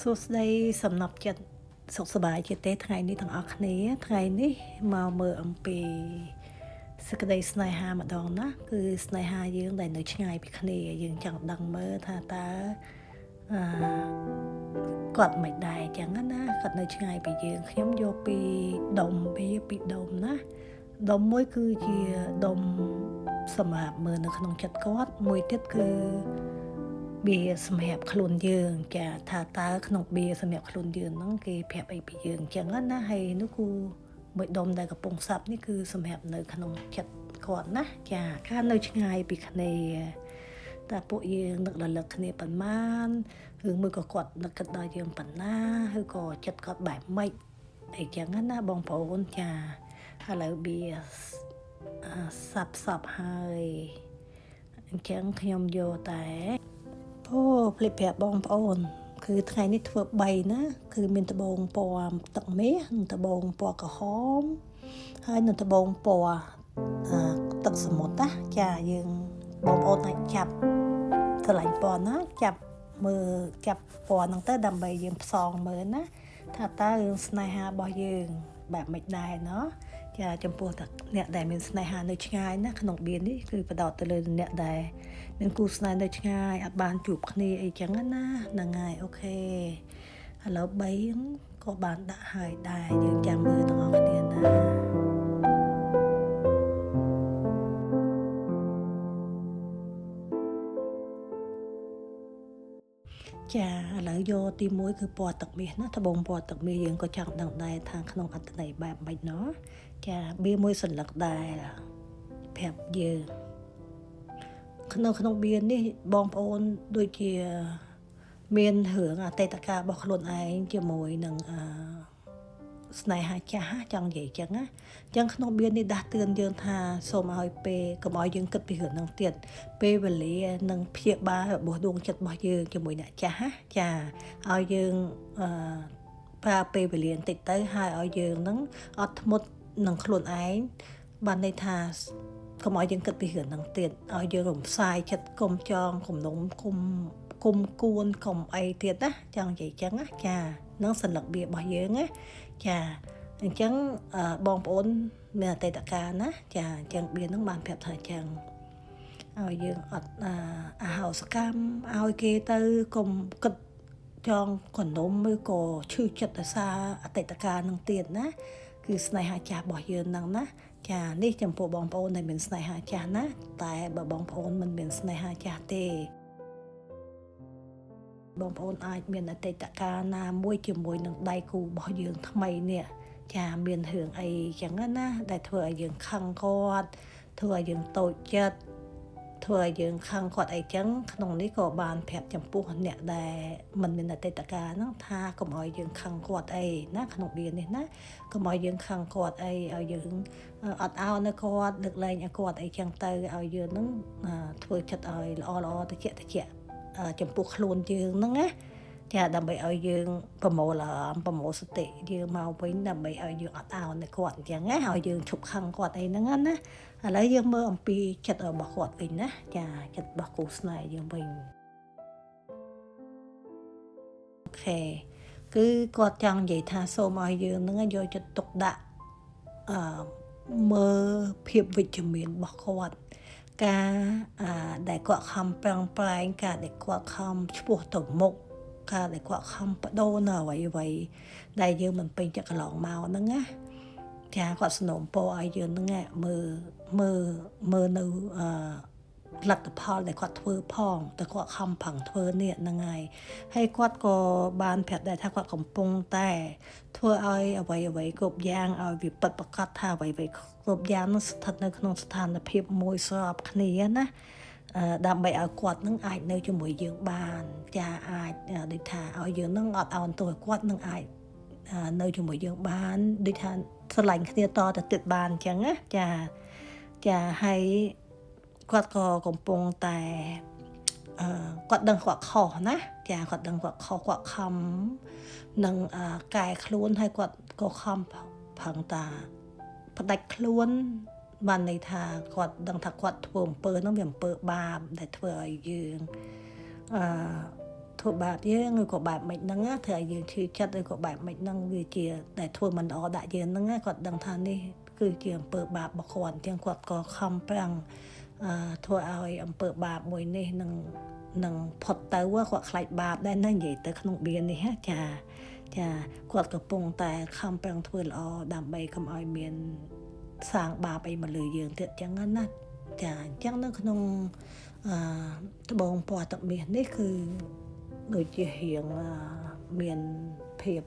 សួស្តីសំណប់ចិត្តសុខសប្បាយជាទេថ្ងៃនេះទាំងអស់គ្នាថ្ងៃនេះមកមើលអំពីសេចក្តីស្នេហាម្ដងណាគឺស្នេហាយើងដែលនៅឆ្ងាយពីគ្នាយើងចង់ដឹងមើលថាតើអឺគាត់មិនដែរអញ្ចឹងណាគាត់នៅឆ្ងាយពីយើងខ្ញុំយកពីដុំពីដុំណាដុំមួយគឺជាដុំសម្រាប់មើលនៅក្នុងចិត្តគាត់មួយទៀតគឺបៀសម្រាប់ខ្លួនយើងចាថាតើក្នុងបៀសម្រាប់ខ្លួនយើងហ្នឹងគេប្រាប់អីពីយើងអញ្ចឹងណាហើយនោះគូមួយដុំដែលកំពុងសាប់នេះគឺសម្រាប់នៅក្នុងចិត្តគាត់ណាចាការនៅឆ្ងាយពីគ្នាតើពួកយើងនឹករលឹកគ្នាប៉ុន្មានឬមួយក៏គាត់នឹកគិតដល់យើងប៉ុណ្ណាឬក៏ចិត្តគាត់បែបម៉េចអីចឹងណាបងប្អូនចាឥឡូវបៀសាប់ហើយអញ្ចឹងខ្ញុំយកតែភ្លេចប្រាប់បងប្អូនគឺថ្ងៃនេះធ្វើ3ណាគឺមានដបងពណ៌ទឹកមាសនិងដបងពណ៌ក្រហមហើយនិងដបងពណ៌ទឹកសមុទ្រណាចាយើងបងប្អូនអាចចាប់ឆ្លាញ់ពណ៌ណាចាប់មើលចាប់ពណ៌ហ្នឹងទៅដើម្បីយើងផ្សងមើលណាថាតើរឿងស្នេហារបស់យើងបែបម៉េចដែរណោះចាចំពោះអ្នកដែលមានស្នេហានៅឆ្ងាយណាក្នុងបៀននេះគឺបដោតទៅលើអ្នកដែលមានគូស្នេហ៍នៅឆ្ងាយអត់បានជួបគ្នាអីចឹងណាហ្នឹងហើយអូខេឥឡូវ3ក៏បានដាក់ហើយដែរយើងចាំមើលទាំងអស់គ្នាណាចាឥឡូវយកទី1គឺពណ៌ទឹកមាសណាត្បូងពណ៌ទឹកមាសយើងក៏ចង់ដឹងដែរថាក្នុងអត្ថន័យបែបម៉េចណោះចាបៀមួយសន្លឹកដែរប្រាប់យើងក្នុងបៀននេះបងប្អូនដូចជាមានរឿងអតីតកាលរបស់ខ្លួនឯងជាមួយនឹងស្នេហាចាស់ចង់និយាយចឹងណាចឹងក្នុងបៀននេះដាស់តឿនយើងថាសូមឲ្យពេលកុំឲ្យយើងគិតពីរឿងហ្នឹងទៀតពេលវេលានិងព្យាបាលរបស់ដួងចិត្តរបស់យើងជាមួយអ្នកចាស់ណាចាឲ្យយើងប្រើពេលវេលាបន្តិចទៅហើយឲ្យយើងហ្នឹងអត់ធ្មត់នឹងខ្លួនឯងបានន័យថាកុំឲ្យយើងគិតពីរឿងហ្នឹងទៀតឲ្យយើងរំសាយចិត្តកុំចងគំនុំគុំគួនកុំអីទៀតណាចង់និយាយចឹងណាចានឹងសន្លឹកបៀរបស់យើងណាចាអញ្ចឹងបងប្អូនមានអតីតកាលណាចាអញ្ចឹងបៀហ្នឹងបានប្រាប់ថាចឹងឲ្យយើងអត់អហោសកម្មឲ្យគេទៅកុំគិតចងគំនុំឬក៏ឈឺចិត្តដោយសារអតីតកាលហ្នឹងទៀតណាគឺស្នេហាចាស់របស់យើងហ្នឹងណាចានេះចំពោះបងប្អូនដែលមានស្នេហាចាស់ណាតែបើបងប្អូនមិនមានស្នេហាចាស់ទេបងប្អូនអាចមានអតីតកាលណាមួយជាមួយនឹងដៃគូរបស់យើងថ្មីនេះចាមានរឿងអីចឹងណាដែលធ្វើឲ្យយើងខឹងគាត់ធ្វើឲ្យយើងតូចចិត្តធ្វើឲ្យយើងខឹងគាត់អីចឹងក្នុងនេះក៏បានប្រាប់ចំពោះអ្នកដែលមិនមានអតីតកាលហ្នឹងថាកុំឲ្យយើងខឹងគាត់អីណាក្នុងវានេះណាកុំឲ្យយើងខឹងគាត់អីឲ្យយើងអត់អោននៅគាត់លើកលែងឲ្យគាត់អីចឹងទៅឲ្យយើងហ្នឹងធ្វើចិត្តឲ្យល្អតិចចំពោះខ្លួនយើងហ្នឹងណាចាដើម្បីឲ្យយើងប្រមូលអារម្មណ៍ប្រមូលសតិយើងមកវិញដើម្បីឲ្យយើងអត់អោននៅគាត់អញ្ចឹងណាឲ្យយើងឈប់ខឹងគាត់អីហ្នឹងណាឥឡូវយើងមើលអំពីចិត្តរបស់គាត់វិញណាចាចិត្តរបស់គូស្នេហ៍យើងវិញអូខេគឺគាត់ចង់និយាយថាសូមឲ្យយើងហ្នឹងយកចិត្តទុកដាក់មើលភាពវិជ្ជមានរបស់គាត់ការដែលគាត់ខំប្រឹងប្រែងការដែលគាត់ខំឆ្ពោះទៅមុខការដែលគាត់ខំបដូរនៅអ្វីដែលយើងមិនពេញចិត្តកន្លងមកហ្នឹងណាចាគាត់สนុំពរឲ្យយើងហ្នឹងមើលនៅលទ្ធផលដែលគាត់ធ្វើផងតែគាត់ខំប្រឹងធ្វើនេះហ្នឹងហើយគាត់ក៏បានប្រាប់ដែរថាគាត់កំពុងតែធ្វើឲ្យអ្វីគ្រប់យ៉ាងឲ្យវាពិតប្រាកដថាអ្វីគ្រប់យ៉ាងនោះស្ថិតនៅក្នុងស្ថានភាពមួយស្របគ្នាណាដើម្បីឲ្យគាត់នឹងអាចនៅជាមួយយើងបានចាអាចដូចថាឲ្យយើងនឹងអត់អោនទោសគាត់នឹងអាចនៅជាមួយយើងបានដូចថាស្រឡាញ់គ្នាតទៅទៀតបានអញ្ចឹងណាចាហើយគាត់ក៏កំពុងតែគាត់ដឹងគាត់ខុសណាចាគាត់ដឹងគាត់ខុសគាត់ខំនឹងកែខ្លួនហើយគាត់ក៏ខំប្រឹងតាផ្ដាច់ខ្លួនបានន័យថាគាត់ដឹងថាគាត់ធ្វើអំពើហ្នឹងវាអំពើបាបដែលធ្វើឲ្យយើងធ្វើ ធ្វើបាបយើងឬក៏បែបមិនហ្នឹងធ្វើឲ្យយើងឈឺចិត្តឬក៏បែបមិនហ្នឹងវាជាតែធ្វើមិនល្អដាក់យើងហ្នឹងគាត់ដឹងថានេះគឺជាអំពើបាបរបស់គាត់អញ្ចឹងគាត់ក៏ខំប្រឹងធ្វើឲ្យអំពើបាបមួយនេះនឹងផុតទៅគាត់ខ្លាចបាបដែរណានិយាយទៅក្នុងបៀននេះចាគាត់កំពុងតែខំប្រឹងធ្វើល្អដើម្បីកុំឲ្យមានសាងបាបអីមកលើយើងទៀតអញ្ចឹងណាចាអញ្ចឹងនៅក្នុងត្បូងពណ៌ទឹកមាសនេះគឺដូចជារៀងមានភាព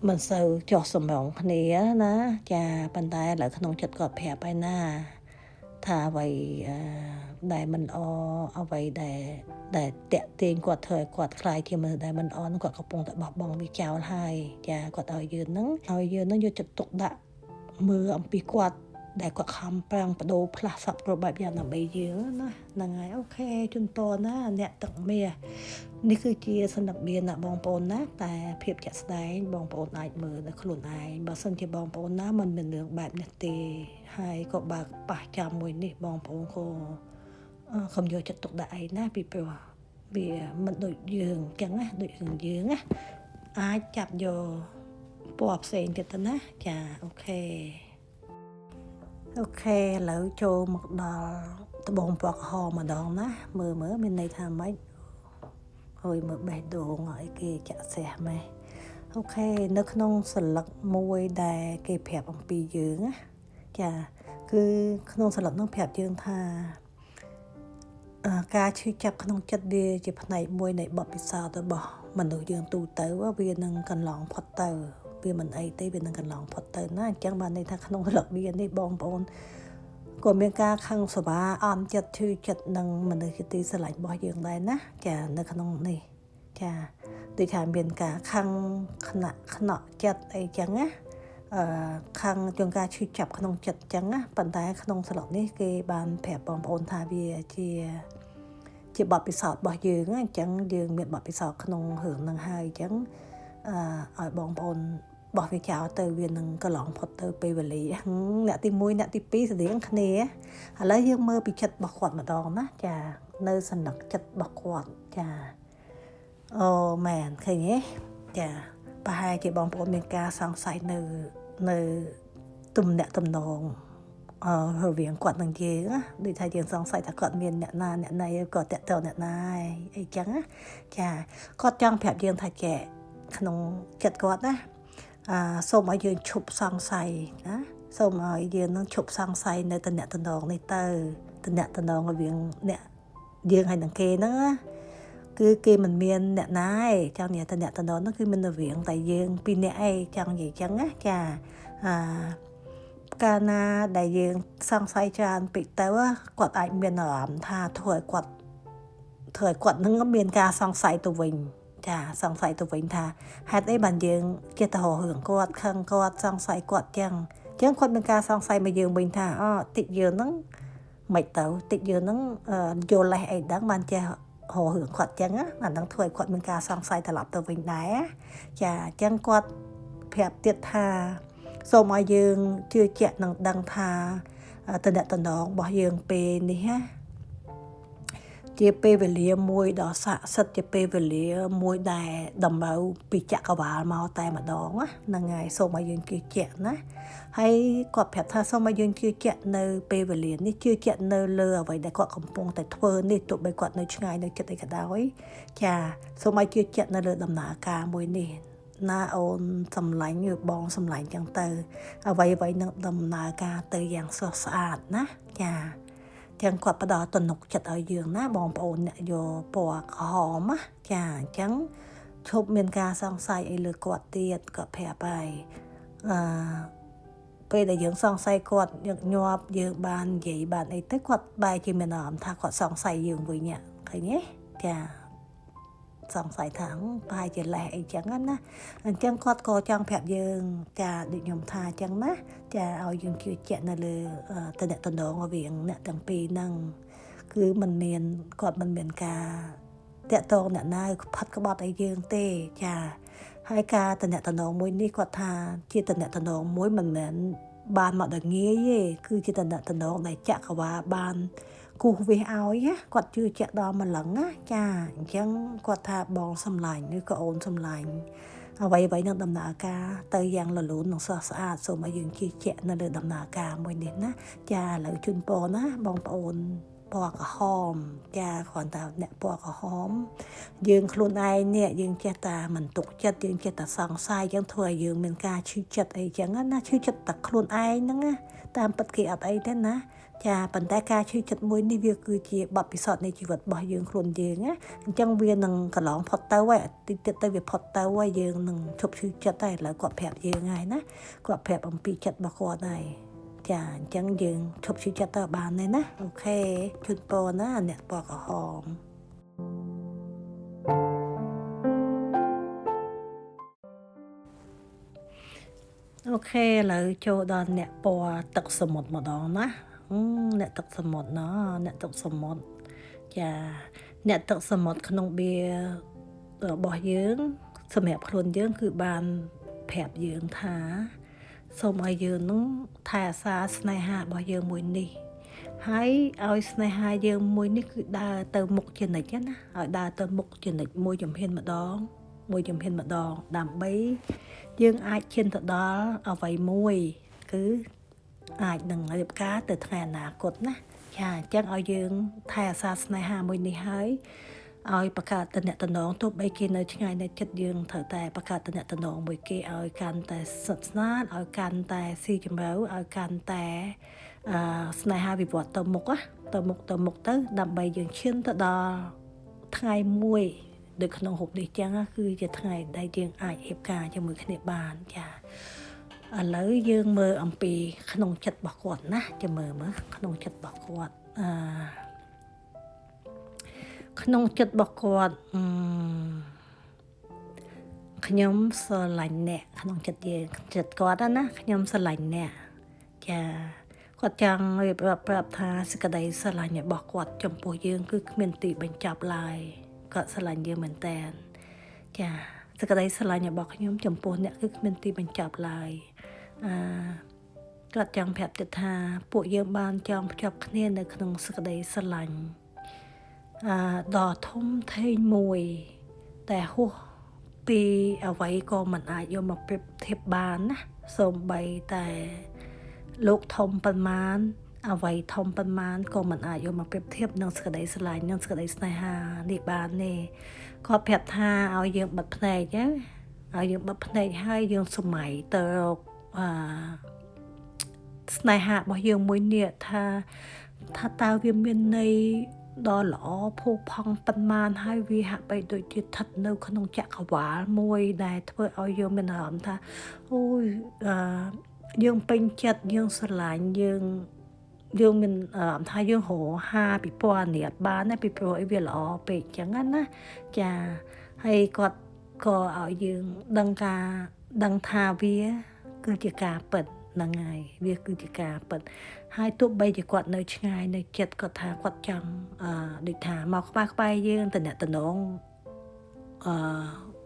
មិនសូវចោះសម្រងគ្នាណាចាប៉ុន្តែឥឡូវក្នុងចិត្តគាត់ប្រាប់ហើយណាថាអ្វីដែលមិនអអ្វីដែលតាក់ទាញគាត់ធ្វើឲ្យគាត់ខ្លាចជាមនុស្សដែលមិនអនឹងគាត់កំពុងតែបោះបង់វាចោលហើយចាគាត់ឲ្យយើងនឹងយកចិត្តទុកដាក់មើលអំពីគាត់ដែលគាត់ខំប្រឹងបដូរផ្លាស់សពគ្រប់បែបយ៉ាងដើម្បីយើងណាហ្នឹងហើយអូខេជូនពរណាអ្នកទឹកមាសនេះគឺជាសន្និបាតណាបងប្អូនណាតែភាពជាក់ស្ដែងបងប្អូនអាចមើលនៅខ្លួនឯងបើសិនជាបងប្អូនណាមិនមានរឿងបែបនេះទេហើយក៏បើប៉ះចាំមួយនេះបងប្អូនក៏កុំយកចិត្តទុកដាក់អីណាពីព្រោះវាមិនដូចយើងចឹងណាដូចរឿងយើងណាអាចចាប់យកពណ៌ផ្សេងទៀតទៅណាចាអូខេឥឡូវចូលមកដល់ត្បូងពណ៌ក្រហមម្ដងណាមើលមានន័យថាម៉េចហើយមើលបេះដូងឲ្យគេចាក់សេះម៉េះអូខេនៅក្នុងសន្លឹកមួយដែលគេប្រាប់អំពីយើងណាចាគឺក្នុងសន្លឹកនោះប្រាប់យើងថាការឈឺចាប់ក្នុងចិត្តវាជាផ្នែកមួយនៃបទពិសោធន៍របស់មនុស្សយើងទូទៅវានឹងកន្លងផុតទៅវាមិនអីទេវានឹងកន្លងផុតទៅណាអញ្ចឹងបានន័យថាក្នុងរលកវានេះបងប្អូនក៏មានការខឹងសម្បាអន់ចិត្តឈឺចិត្តនឹងមនុស្សជាទីស្រឡាញ់របស់យើងដែរណាចានៅក្នុងនេះចាដូចថាមានការខឹងខ្នក់ចិត្តអីចឹងណាខឹងជួនការឈឺចាប់ក្នុងចិត្តចឹងណាប៉ុន្តែក្នុងស្រុកនេះគេបានប្រាប់បងប្អូនថាវាជាបទពិសោធន៍របស់យើងអញ្ចឹងយើងមានបទពិសោធន៍ក្នុងរឿងហ្នឹងហើយអញ្ចឹងឲ្យបងប្អូនបោះវាចោលទៅវានឹងកន្លងផុតទៅពេលវេលាអ្នកទី1អ្នកទី2ស្តៀងគ្នាឥឡូវយើងមើលពីចិត្តរបស់គាត់ម្ដងណាចានៅសន្លឹកចិត្តរបស់គាត់ចាអូមែនឃើញទេចាប្រហែលជាបងប្អូនមានការសង្ស័យនៅទំនាក់ទំនងរវាងគាត់នឹងយើងណាដូចថាយើងសង្ស័យថាគាត់មានអ្នកណាអ្នកណីក៏តាក់ទងអ្នកណាអីចឹងណាចាគាត់ចង់ប្រាប់យើងថាចែក្នុងចិត្តគាត់ណាសូមឲ្យយើងឈប់សង្ស័យណាសូមឲ្យយើងនឹងឈប់សង្ស័យនៅតំណែងនេះទៅតំណែងរវាងអ្នកយើងហើយនឹងគេហ្នឹងណាគឺគេមិនមានអ្នកណាឯងចង់និយាយតំណែងហ្នឹងគឺមានរវាងតែយើងពីរនាក់ឯងចង់និយាយចឹងណាចាកាលណាដែលយើងសង្ស័យច្រើនពេកទៅគាត់អាចមានអារម្មណ៍ថាធ្វើឲ្យគាត់នឹងមានការសង្ស័យទៅវិញចាសង្ស័យទៅវិញថាហេតុអីបានយើងចេះតែរករឿងគាត់ខឹងគាត់សង្ស័យគាត់ចឹងគាត់មានការសង្ស័យមកយើងវិញថាតិចយើងហ្នឹងមិនទៅតិចយើងហ្នឹងយល់លេសអីដឹងបានចេះរករឿងគាត់ចឹងណាអាហ្នឹងធ្វើឲ្យគាត់មានការសង្ស័យត្រឡប់ទៅវិញដែរចាចឹងគាត់ប្រាប់ទៀតថាសូមឲ្យយើងជឿជាក់និងដឹងថាតំណែងរបស់យើងពេលនេះណាជាពេលវេលាមួយដ៏ស័ក្តិសិទ្ធិជាពេលវេលាមួយដែលតម្រូវពីចក្រវាលមកតែម្ដងណាហ្នឹងហើយសូមឲ្យយើងជឿជាក់ណាហើយគាត់ប្រាប់ថាសូមឲ្យយើងជឿជាក់នៅពេលវេលានេះជឿជាក់នៅលើអ្វីដែលគាត់កំពុងតែធ្វើនេះទោះបីគាត់នៅឆ្ងាយនៅចិត្តអីក៏ដោយចាសូមឲ្យជឿជាក់នៅលើដំណើរការមួយនេះណាអូនសម្លាញ់ឬបងសម្លាញ់ចឹងទៅអ្វីនឹងដំណើរការទៅយ៉ាងស្រស់ស្អាតណាចាចឹងគាត់ផ្ដល់ទំនុកចិត្តឲ្យយើងណាបងប្អូនអ្នកយកពណ៌ក្រហមណាចាអញ្ចឹងឈប់មានការសង្ស័យអីលើគាត់ទៀតគាត់ប្រាប់ហើយពេលដែលយើងសង្ស័យគាត់ញឹកញាប់យើងបាននិយាយបានអីទៅគាត់បែរជាមានអារម្មណ៍ថាគាត់សង្ស័យយើងវិញឃើញទេចាសង្ស័យថាប្រហែលជាលេសអីចឹងណាអញ្ចឹងគាត់ក៏ចង់ប្រាប់យើងចាដូចខ្ញុំថាអញ្ចឹងណាចាឲ្យយើងជឿជាក់នៅលើតំណែងរវាងអ្នកទាំងពីរហ្នឹងគឺគាត់មិនមានការតាក់ទងអ្នកណាផាត់ក្បត់អីយើងទេចាហើយការតំណែងមួយនេះគាត់ថាជាតំណែងមួយមិនមែនបានមកដល់ងាយទេគឺជាតំណែងដែលចក្រវាលបាន គូវាឲ្យណាគាត់ជឿជាក់ដល់ម្លឹងណាចាអញ្ចឹងគាត់ថាបងសម្លាញ់ឬក៏អូនសម្លាញ់អ្វីនឹងដំណើរការទៅយ៉ាងរលូននិងស្រស់ស្អាតសូមឲ្យយើងជឿជាក់នៅលើដំណើរការមួយនេះណាចាឥឡូវជូនពរណាបងប្អូនពណ៌ក្រហមចាគ្រាន់តែអ្នកពណ៌ក្រហមយើងខ្លួនឯងនេះយើងចេះតែមិនទុកចិត្តយើងចេះតែសង្ស័យយើងធ្វើឲ្យយើងមានការឈឺចិត្តអីចឹងណាឈឺចិត្តតែខ្លួនឯងហ្នឹងណាតាមពិតគេអត់អីទេណាចាប៉ុន្តែការឈឺចិត្តមួយនេះវាគឺជាបទពិសោធន៍នៃជីវិតរបស់យើងខ្លួនយើងណាអញ្ចឹងវានឹងកន្លងផុតទៅហើយតិចទៀតទៅវាផុតទៅហើយយើងនឹងឈប់ឈឺចិត្តហើយឥឡូវគាត់ប្រាប់យើងហើយណាគាត់ប្រាប់អំពីចិត្តរបស់គាត់ហើយចាអញ្ចឹងយើងឈប់ឈឺចិត្តទៅបានទេណាអូខេជូនពរណាអ្នកពណ៌ក្រហមអូខេឥឡូវចូលដល់អ្នកពណ៌ទឹកសមុទ្រម្ដងណាអ្នកទឹកសមុទ្រណាអ្នកទឹកសមុទ្រចាអ្នកទឹកសមុទ្រក្នុងបៀរបស់យើងសម្រាប់ខ្លួនយើងគឺបានប្រាប់យើងថាសូមឲ្យយើងនឹងថែអាសាស្នេហារបស់យើងមួយនេះហើយឲ្យស្នេហាយើងមួយនេះគឺដើរទៅមុខជានិច្ចណាឲ្យដើរទៅមុខជានិច្ចមួយជំហានម្ដងដើម្បីយើងអាចឈានទៅដល់អ្វីមួយគឺអាចនឹងរៀបការទៅថ្ងៃអនាគតណាចាអញ្ចឹងឲ្យយើងថែអាសាស្នេហាមួយនេះហើយឲ្យបង្កើតតំណែងទោះបីគេនៅឆ្ងាយនៅជិតយើងត្រូវតែបង្កើតតំណែងមួយគេឲ្យកាន់តែស្និទ្ធស្នាលឲ្យកាន់តែស៊ីជម្រៅឲ្យកាន់តែស្នេហាវិវត្តទៅមុខណាទៅមុខទៅដើម្បីយើងឈានទៅដល់ថ្ងៃមួយដូចក្នុងរូបនេះចឹងគឺជាថ្ងៃដែលយើងអាចរៀបការជាមួយគ្នាបានចាឥឡូវយើងមើលអំពីក្នុងចិត្តរបស់គាត់ណាចាំមើលក្នុងចិត្តរបស់គាត់ក្នុងចិត្តរបស់គាត់ខ្ញុំស្រឡាញ់អ្នកក្នុងចិត្តយើងចិត្តគាត់ណាខ្ញុំស្រឡាញ់អ្នកចាគាត់ចង់រៀបរាប់ប្រាប់ថាសេចក្តីស្រឡាញ់របស់គាត់ចំពោះយើងគឺគ្មានទីបញ្ចប់ឡើយគាត់ស្រឡាញ់យើងមែនតើចាសេចក្តីស្រឡាញ់របស់ខ្ញុំចំពោះអ្នកគឺគ្មានទីបញ្ចប់ឡើយគាត់ចង់ប្រាប់ទៀតថាពួកយើងបានចងភ្ជាប់គ្នានៅក្នុងសេចក្តីស្រឡាញ់ដ៏ធំធេងមួយតែហួសពីអ្វីក៏មិនអាចយកមកប្រៀបធៀបបានណាសូម្បីតែលោកធំប៉ុន្មានអ្វីធំប៉ុន្មានក៏មិនអាចយកមកប្រៀបធៀបនឹងសេចក្តីស្រឡាញ់និងសេចក្តីស្នេហានេះបានទេគាត់ប្រាប់ថាឲ្យយើងបិទភ្នែកណាឲ្យយើងបិទភ្នែកហើយយើងសម័យទៅរកស្នេហារបស់យើងមួយនេះថាតើវាមានន័យដ៏ល្អភោគផង់ប៉ុន្មានហើយវាហាក់បីដូចជាស្ថិតនៅក្នុងចក្រវាលមួយដែលធ្វើឲ្យយើងមានអារម្មណ៍ថាអូយយើងពេញចិត្តយើងស្រឡាញ់យើងមានថាយើងរហាពីពណ៌នេះអត់បានណាពីព្រោះវាល្អពេកចឹងណាចាហើយគាត់ក៏ឲ្យយើងដឹងថាវាគឺជាការពិតហ្នឹងហើយវាគឺជាការពិតហើយទោះបីជាគាត់នៅឆ្ងាយនៅចិត្តគាត់ថាគាត់ចង់ដូចថាមកក្បែរយើងតំណែង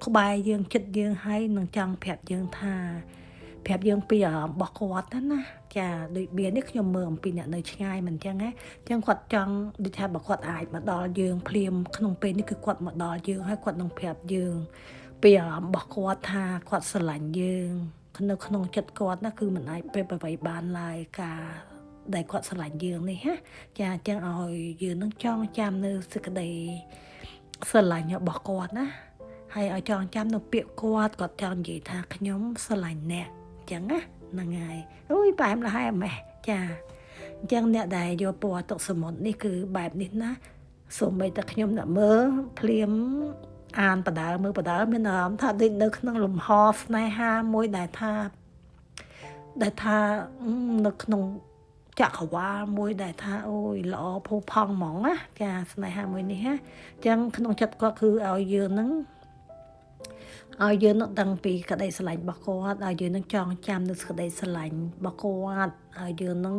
ក្បែរយើងចិត្តយើងហើយនឹងចង់ប្រាប់យើងពីអារម្មណ៍របស់គាត់ណាចាដូចបៀនេះខ្ញុំមើលអំពីអ្នកនៅឆ្ងាយមិនអញ្ចឹងណាអញ្ចឹងគាត់ចង់ដូចថាបើគាត់អាចមកដល់យើងភ្លាមក្នុងពេលនេះគឺគាត់មកដល់យើងហើយគាត់នឹងប្រាប់យើងពីអារម្មណ៍របស់គាត់ថាគាត់ស្រឡាញ់យើងនៅក្នុងចិត្តគាត់ណាគឺមិនអាចប្រៀបអ្វីបានឡើយការដែលគាត់ស្រឡាញ់យើងនេះណាចាអញ្ចឹងឲ្យយើងនឹងចងចាំនៅសេចក្តីស្រឡាញ់របស់គាត់ណាហើយឲ្យចងចាំនៅពាក្យគាត់ចង់និយាយថាខ្ញុំស្រឡាញ់អ្នកអញ្ចឹងណាហ្នឹងហើយអូយបែបលះហើយម៉េះចាអញ្ចឹងអ្នកដែលយកពណ៌ទឹកសមុទ្រនេះគឺបែបនេះណាសូម្បីតែខ្ញុំអ្នកមើលភ្លាមអានបដាមើលបដាមានអារម្មណ៍ថាដូចនៅក្នុងលំហស្នេហាមួយដែលថានៅក្នុងចក្រវាលមួយដែលថាអូយល្អភោគផង់ហ្មងណាចាស្នេហាមួយនេះណាអញ្ចឹងក្នុងចិត្តគាត់គឺឲ្យយើងនឹងដឹងពីក្តីស្រឡាញ់របស់គាត់ឲ្យយើងនឹងចងចាំនៅក្តីស្រឡាញ់របស់គាត់ឲ្យយើងនឹង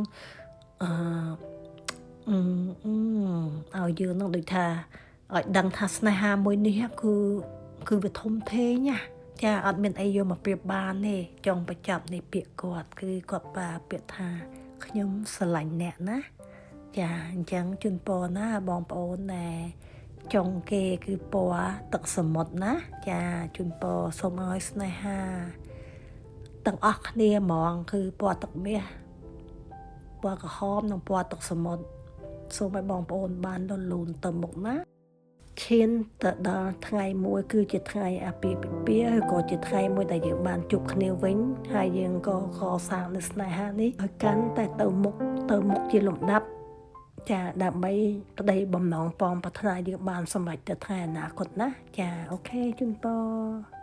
ឲ្យយើងនឹងដូចថាឲ្យដឹងថាស្នេហាមួយនេះគឺវាធំធេងណាចាអត់មានអីយកមកប្រៀបបានទេចង់បញ្ចប់នៃពាក្យគាត់គឺគាត់ប្រើពាក្យថាខ្ញុំស្រឡាញ់អ្នកណា ចាអញ្ចឹងជូនពរណាបងប្អូនដែលចុងគេគឺពណ៌ទឹកសមុទ្រណាចាជូនពរសូមឲ្យស្នេហាទាំងអស់គ្នាហ្មងគឺពណ៌ទឹកមាសពណ៌ក្រហមនិងពណ៌ទឹកសមុទ្រសូមឲ្យបងប្អូនបានលលូនទៅមុខណាឈានទៅដល់ថ្ងៃមួយគឺជាថ្ងៃអាពាហ៍ពិពាហ៍ឬក៏ជាថ្ងៃមួយដែលយើងបានជួបគ្នាវិញហើយយើងក៏កសាងនូវស្នេហានេះឲ្យកាន់តែទៅមុខជាលំដាប់ចាដើម្បីក្តីបំណងពងប្រាថ្នាយើងបានសម្រេចទៅថ្ងៃអនាគតណាចាអូខេជូនពរ